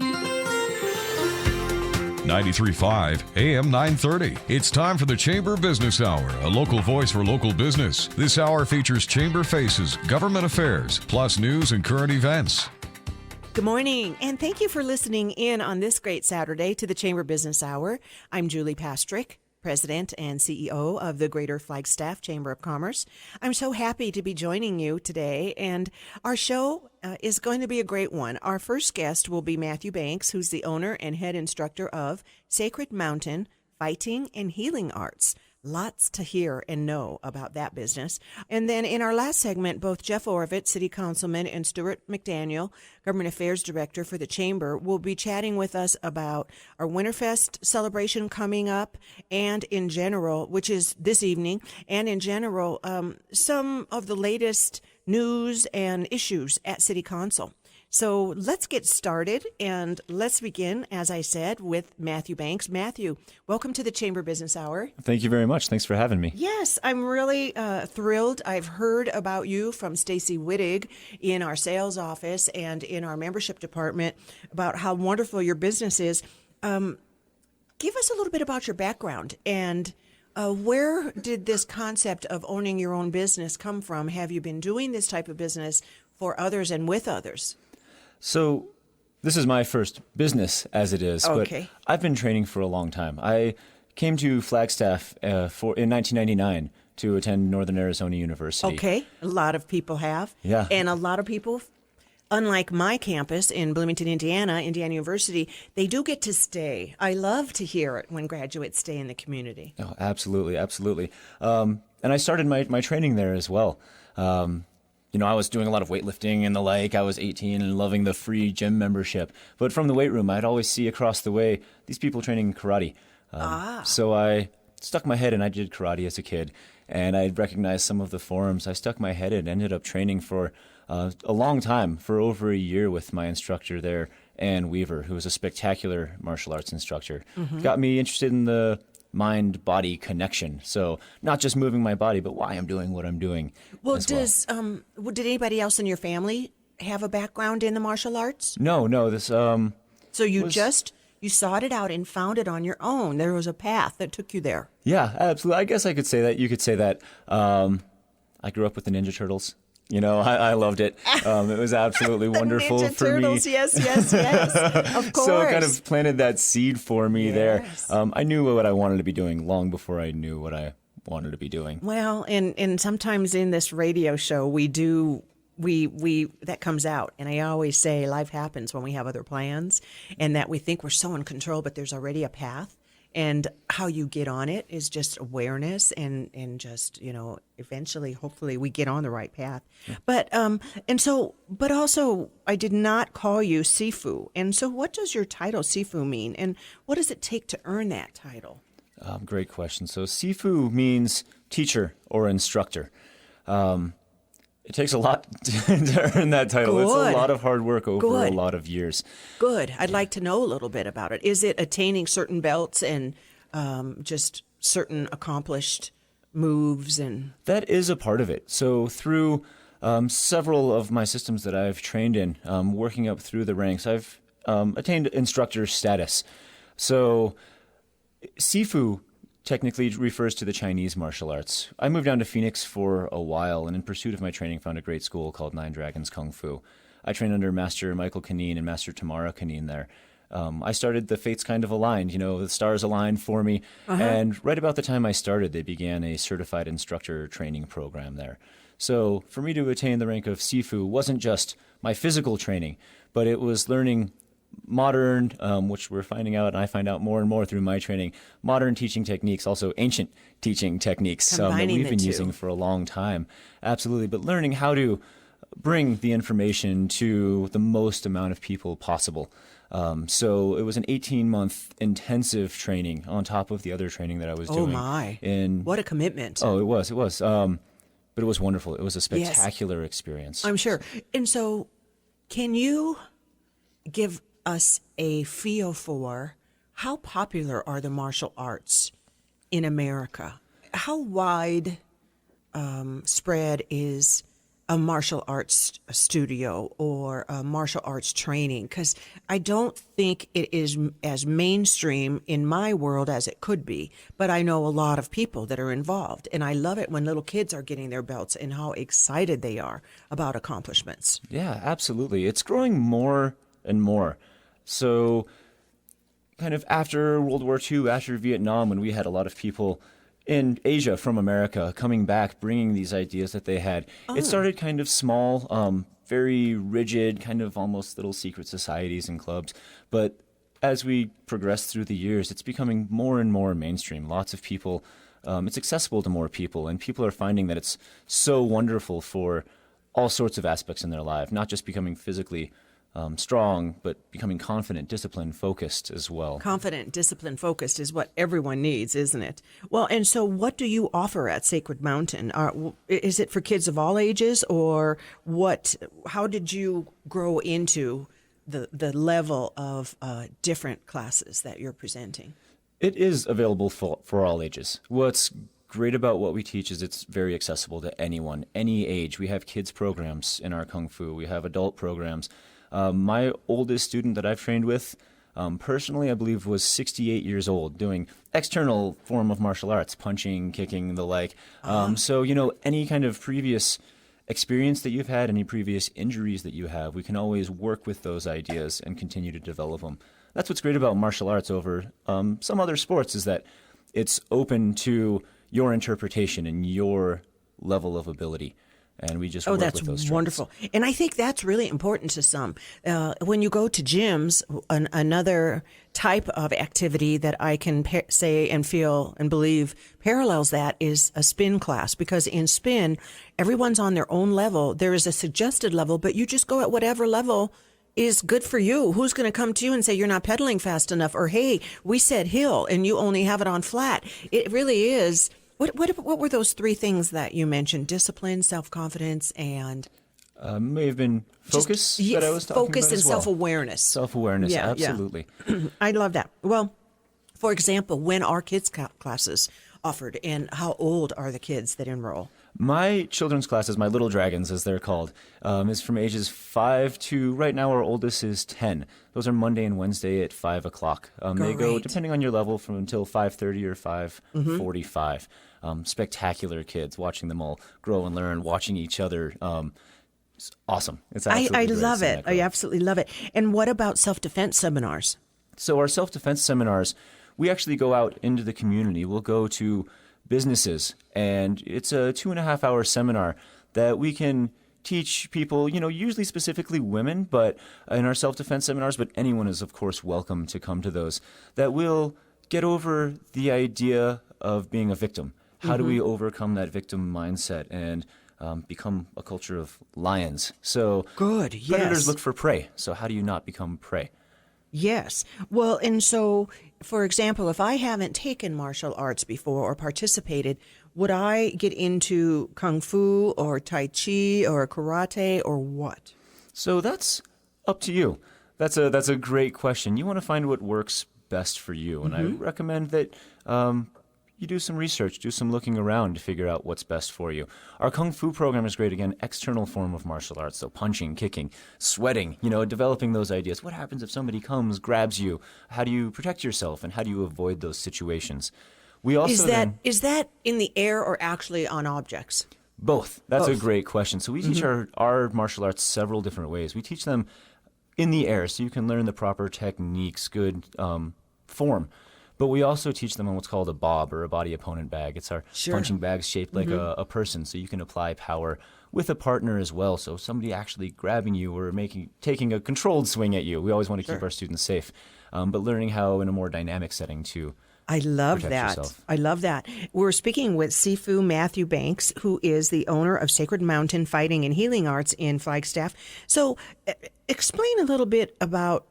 93.5 AM 930. It's time for the Chamber Business Hour, a local voice for local business. This hour features Chamber Faces, government affairs, plus news and current events. Good morning, and thank you for listening in on this great Saturday to the Chamber Business Hour. I'm Julie Pastrick, President and CEO of the Greater Flagstaff Chamber of Commerce. I'm so happy to be joining you today, and our show is going to be a great one. Our first guest will be Matthew Banks, who's the owner and head instructor of Sacred Mountain Fighting and Healing Arts. Lots to hear and know about that business. And then in our last segment, both Jeff Orovitz, City Councilman, and Stuart McDaniel, Government Affairs Director for the Chamber, will be chatting with us about our Winterfest celebration coming up and in general, which is this evening, and in general, some of the latest news and issues at City Council. So let's get started, and let's begin, as I said, with Matthew Banks. Matthew, welcome to the Chamber Business Hour. Thank you very much. Thanks for having me. Yes, I'm really thrilled. I've heard about you from Stacy Wittig in our sales office and in our membership department about how wonderful your business is. Give us a little bit about your background and where did this concept of owning your own business come from? Have you been doing this type of business for others and with others? So this is my first business as it is, Okay. but I've been training for a long time. I came to Flagstaff in 1999 to attend Northern Arizona University. Okay, a lot of people have. Yeah. And a lot of people, unlike my campus in Bloomington, Indiana University, they do get to stay. I love to hear it when graduates stay in the community. Oh, absolutely, absolutely. And I started my training there as well. I was doing a lot of weightlifting and the like. I was 18 and loving the free gym membership. But from the weight room, I'd always see across the way these people training karate. So I stuck my head in. I did karate as a kid, and I recognized some of the forms. I stuck my head in, ended up training for a long time, for over a year with my instructor there, Ann Weaver, who was a spectacular martial arts instructor. Mm-hmm. Got me interested in the mind-body connection. So not just moving my body, but why I'm doing what I'm doing. Well, did anybody else in your family have a background in the martial arts? No. This So you sought it out and found it on your own. There was a path that took you there. Yeah, absolutely. I guess I could say that. You could say that. I grew up with the Ninja Turtles. I loved it. It was absolutely wonderful Ninja for Turtles, me. Yes, of course. So it kind of planted that seed for me Yes. there. I knew what I wanted to be doing long before I knew what I wanted to be doing. Well, and sometimes in this radio show, we that comes out. And I always say life happens when we have other plans and that we think we're so in control, but there's already a path. And how you get on it is just awareness and just, eventually, hopefully we get on the right path. Yeah. But also I did not call you Sifu. And so what does your title Sifu mean? And what does it take to earn that title? Great question. So Sifu means teacher or instructor. It takes a lot to earn that title. Good. It's a lot of hard work over a lot of years. Good. I'd like to know a little bit about it. Is it attaining certain belts and just certain accomplished moves? And that is a part of it. So through several of my systems that I've trained in, working up through the ranks, I've attained instructor status. So Sifu technically refers to the Chinese martial arts. I moved down to Phoenix for a while, and in pursuit of my training, found a great school called Nine Dragons Kung Fu. I trained under Master Michael Kanine and Master Tamara Kanine there. I started, the fates kind of aligned, the stars aligned for me. Uh-huh. And right about the time I started, they began a certified instructor training program there. So for me to attain the rank of Sifu wasn't just my physical training, but it was learning modern, which we're finding out, and I find out more and more through my training, modern teaching techniques, also ancient teaching techniques that we've been using for a long time. Absolutely. But learning how to bring the information to the most amount of people possible. So it was an 18-month intensive training on top of the other training that I was doing. Oh, my. What a commitment. Oh, it was. But it was wonderful. It was a spectacular experience. I'm sure. And so can you give us a feel for how popular are the martial arts in America? How wide spread is a martial arts studio or a martial arts training? Because I don't think it is as mainstream in my world as it could be, but I know a lot of people that are involved, and I love it when little kids are getting their belts and how excited they are about accomplishments. Yeah, absolutely. It's growing more and more. So kind of after World War II, after Vietnam, when we had a lot of people in Asia from America coming back, bringing these ideas that they had, it started kind of small, very rigid, kind of almost little secret societies and clubs. But as we progress through the years, it's becoming more and more mainstream. Lots of people, it's accessible to more people, and people are finding that it's so wonderful for all sorts of aspects in their life, not just becoming physically strong, but becoming confident, disciplined, focused as well. Confident, disciplined, focused is what everyone needs, isn't it? Well, and so what do you offer at Sacred Mountain? Is it for kids of all ages, or what? How did you grow into the level of different classes that you're presenting? It is available for all ages. What's great about what we teach is it's very accessible to anyone, any age. We have kids programs in our Kung Fu. We have adult programs. My oldest student that I've trained with, personally, I believe was 68 years old, doing external form of martial arts, punching, kicking, the like. So, any kind of previous experience that you've had, any previous injuries that you have, we can always work with those ideas and continue to develop them. That's what's great about martial arts over some other sports, is that it's open to your interpretation and your level of ability. And we just work with those strengths. Wonderful. And I think that's really important to some. When you go to gyms, another type of activity that I can say and feel and believe parallels that is a spin class. Because in spin, everyone's on their own level. There is a suggested level, but you just go at whatever level is good for you. Who's going to come to you and say you're not pedaling fast enough? Or, hey, we said hill and you only have it on flat. It really is. What were those three things that you mentioned? Discipline, self-confidence, and... may have been focus that I was talking about focus and as well. self-awareness. Self-awareness, Yeah, absolutely. Yeah. I love that. Well, for example, when are kids' classes offered, and how old are the kids that enroll? My children's classes, my Little Dragons, as they're called, is from ages 5 to, right now, our oldest is 10. Those are Monday and Wednesday at 5 o'clock. They go, depending on your level, from until 5:30 or 5:45. Spectacular kids, watching them all grow and learn, watching each other. It's awesome. It's absolutely I great love to see it. that grow. I absolutely love it. And what about self-defense seminars? So our self-defense seminars, we actually go out into the community. We'll go to businesses, and it's a 2.5-hour seminar that we can teach people, usually specifically women, but in our self-defense seminars, but anyone is, of course, welcome to come to those, that will get over the idea of being a victim. How do we overcome that victim mindset and become a culture of lions? So Good, yes. predators look for prey. So how do you not become prey? Yes. Well, and so, for example, if I haven't taken martial arts before or participated, would I get into Kung Fu or Tai Chi or Karate or what? So that's up to you. That's a great question. You want to find what works best for you, and I recommend that you do some research, do some looking around to figure out what's best for you. Our Kung Fu program is great, again, external form of martial arts, so punching, kicking, sweating, developing those ideas. What happens if somebody comes, grabs you? How do you protect yourself, and how do you avoid those situations? We also Is that in the air or actually on objects? Both. That's Both. a great question. So we teach our martial arts several different ways. We teach them in the air, so you can learn the proper techniques, good form. But we also teach them on what's called a bob, or a body opponent bag. It's our punching bags shaped like a person, so you can apply power with a partner as well. So somebody actually grabbing you or taking a controlled swing at you. We always want to keep our students safe, but learning how in a more dynamic setting to I love protect that. yourself. I love that. We're speaking with Sifu Matthew Banks, who is the owner of Sacred Mountain Fighting and Healing Arts in Flagstaff. So explain a little bit about,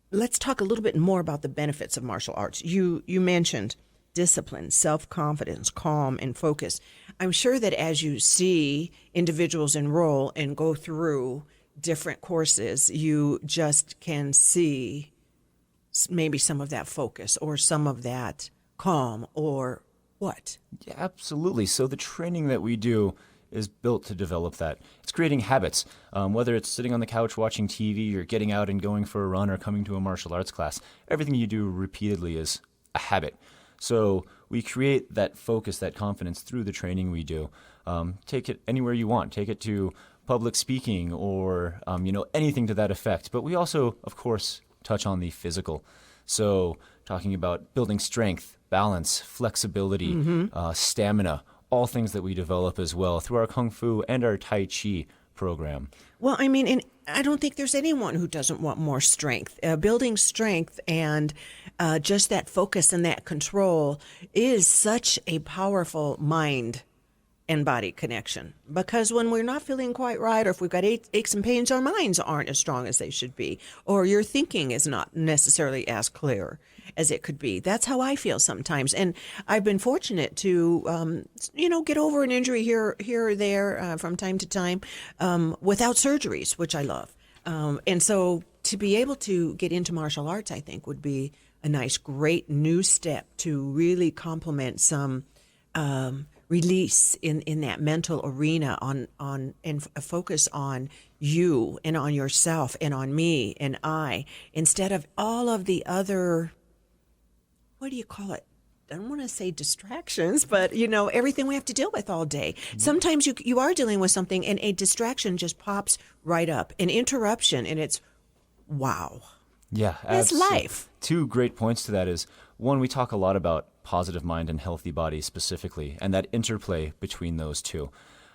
let's talk a little bit more about the benefits of martial arts. You mentioned discipline, self-confidence, calm, and focus. I'm sure that as you see individuals enroll and go through different courses, you just can see maybe some of that focus or some of that calm or what? Yeah, absolutely. So the training that we do is built to develop that. It's creating habits, whether it's sitting on the couch watching TV or getting out and going for a run or coming to a martial arts class. Everything you do repeatedly is a habit. So we create that focus, that confidence through the training we do. Take it anywhere you want. Take it to public speaking or anything to that effect. But we also, of course, touch on the physical. So talking about building strength, balance, flexibility, stamina, all things that we develop as well through our Kung Fu and our Tai Chi program. Well, I mean, and I don't think there's anyone who doesn't want more strength. Building strength and just that focus and that control is such a powerful mind and body connection, because when we're not feeling quite right, or if we've got aches and pains, our minds aren't as strong as they should be, or your thinking is not necessarily as clear as it could be. That's how I feel sometimes. And I've been fortunate to, get over an injury here or there from time to time without surgeries, which I love. And so to be able to get into martial arts, I think would be a nice, great new step to really complement some release in that mental arena and focus on you and on yourself and on me and I, instead of all of the other, what do you call it? I don't want to say distractions, but everything we have to deal with all day. Sometimes you are dealing with something and a distraction just pops right up, an interruption, and it's wow. Yeah, it's life. Two great points to that is, one, we talk a lot about positive mind and healthy body specifically, and that interplay between those two.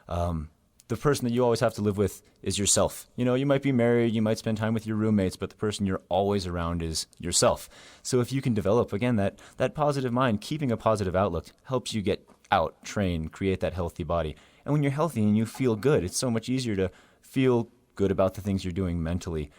The person that you always have to live with is yourself. You might be married, you might spend time with your roommates, but the person you're always around is yourself. So if you can develop, again, that positive mind, keeping a positive outlook helps you get out, train, create that healthy body. And when you're healthy and you feel good, it's so much easier to feel good about the things you're doing mentally.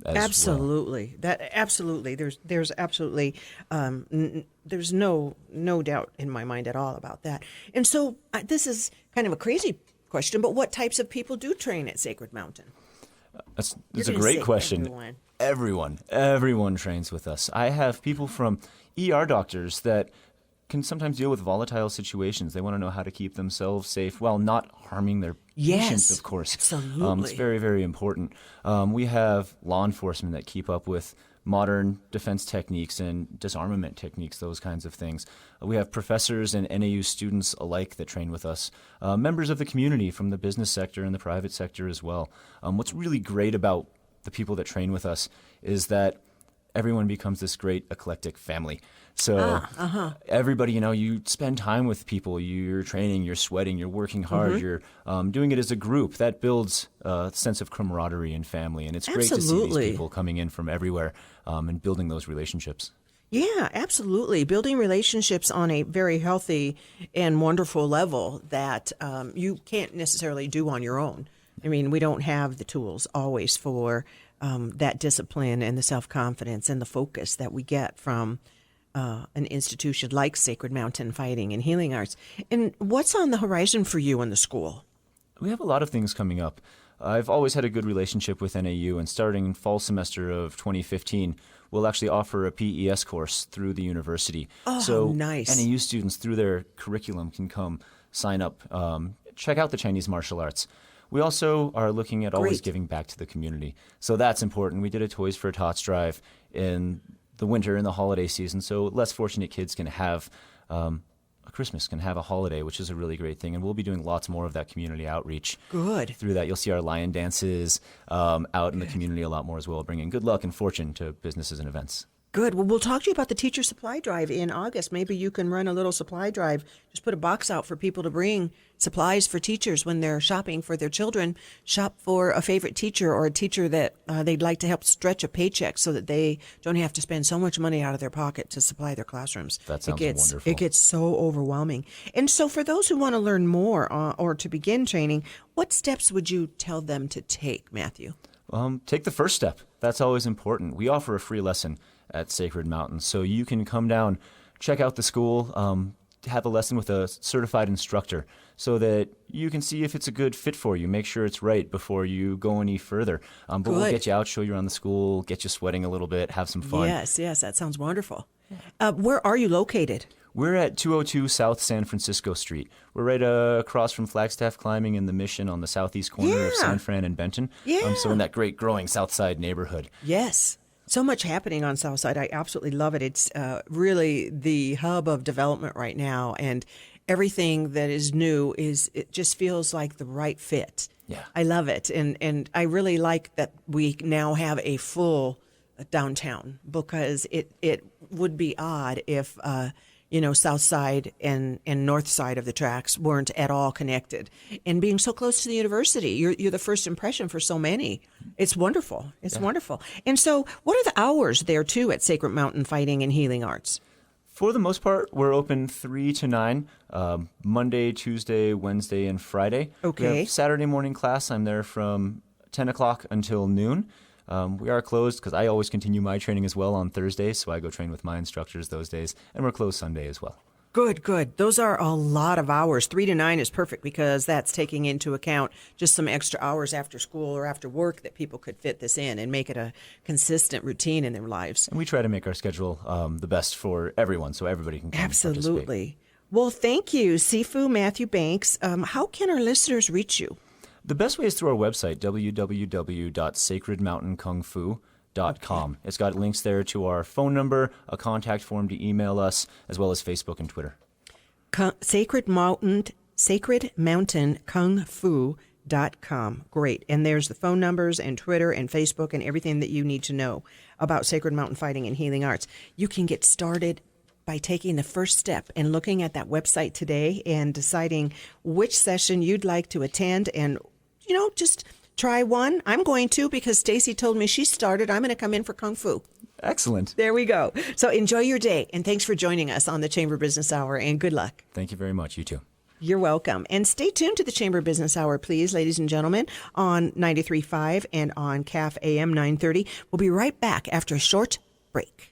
Absolutely. Well. Absolutely. There's absolutely there's no doubt in my mind at all about that. And so this is kind of a crazy question, but what types of people do train at Sacred Mountain? That's a great question. Everyone trains with us. I have people from ER doctors that can sometimes deal with volatile situations. They want to know how to keep themselves safe while not harming their patients, of course. Absolutely. It's very, very important. We have law enforcement that keep up with modern defense techniques and disarmament techniques, those kinds of things. We have professors and NAU students alike that train with us, members of the community from the business sector and the private sector as well. What's really great about the people that train with us is that everyone becomes this great eclectic family. So everybody, you spend time with people, you're training, you're sweating, you're working hard, you're doing it as a group. That builds a sense of camaraderie and family. And it's great to see these people coming in from everywhere and building those relationships. Yeah, absolutely. Building relationships on a very healthy and wonderful level that you can't necessarily do on your own. I mean, we don't have the tools always for that discipline and the self-confidence and the focus that we get from an institution like Sacred Mountain Fighting and Healing Arts. And what's on the horizon for you in the school? We have a lot of things coming up. I've always had a good relationship with NAU, and starting in fall semester of 2015, we'll actually offer a PES course through the university. Oh, so nice. NAU students, through their curriculum, can come sign up, check out the Chinese martial arts. We also are looking at always giving back to the community. So that's important. We did a Toys for Tots drive in the winter and the holiday season, so less fortunate kids can have a Christmas, can have a holiday, which is a really great thing. And we'll be doing lots more of that community outreach. Good. Through that, you'll see our lion dances out in the community a lot more as well, bringing good luck and fortune to businesses and events. Good. Well, we'll talk to you about the teacher supply drive in August. Maybe you can run a little supply drive. Just put a box out for people to bring supplies for teachers when they're shopping for their children. Shop for a favorite teacher or a teacher that they'd like to help stretch a paycheck so that they don't have to spend so much money out of their pocket to supply their classrooms. That sounds wonderful. It gets so overwhelming. And so for those who want to learn more or to begin training, what steps would you tell them to take, Matthew? Take the first step. That's always important. We offer a free lesson at Sacred Mountain, so you can come down, check out the school, have a lesson with a certified instructor so that you can see if it's a good fit for you. Make sure it's right before you go any further. But we'll get you out, show you around the school, get you sweating a little bit, have some fun. Yes, that sounds wonderful. Where are you located? We're at 202 South San Francisco Street. We're right across from Flagstaff Climbing and the Mission on the southeast corner of San Fran and Benton. Yeah. So in that great growing South Side neighborhood. Yes. So much happening on Southside. I absolutely love it. It's really the hub of development right now, and everything that is new it just feels like the right fit. Yeah. I love it, and I really like that we now have a full downtown, because it would be odd if South Side and North Side of the tracks weren't at all connected. And being so close to the university, you're the first impression for so many. It's wonderful. It's wonderful. And so, what are the hours there too at Sacred Mountain Fighting and Healing Arts? For the most part, we're open 3 to 9, Monday, Tuesday, Wednesday, and Friday. Okay. We have Saturday morning class. I'm there from 10 o'clock until noon. We are closed because I always continue my training as well on Thursdays, so I go train with my instructors those days, and we're closed Sunday as well. Good. Those are a lot of hours. 3 to 9 is perfect, because that's taking into account just some extra hours after school or after work that people could fit this in and make it a consistent routine in their lives. And we try to make our schedule the best for everyone, so everybody can come and Absolutely. participate. Well, thank you, Sifu Matthew Banks. How can our listeners reach you? The best way is through our website, www.sacredmountainkungfu.com. It's got links there to our phone number, a contact form to email us, as well as Facebook and Twitter. sacredmountainkungfu.com. Great. And there's the phone numbers and Twitter and Facebook and everything that you need to know about Sacred Mountain Fighting and Healing Arts. You can get started by taking the first step and looking at that website today and deciding which session you'd like to attend, and just try one. I'm going to, because Stacy told me she started. I'm going to come in for Kung Fu. Excellent. There we go. So enjoy your day, and thanks for joining us on the Chamber Business Hour, and good luck. Thank you very much. You too. You're welcome. And stay tuned to the Chamber Business Hour, please, ladies and gentlemen, on 93.5 and on KAFF AM 930. We'll be right back after a short break.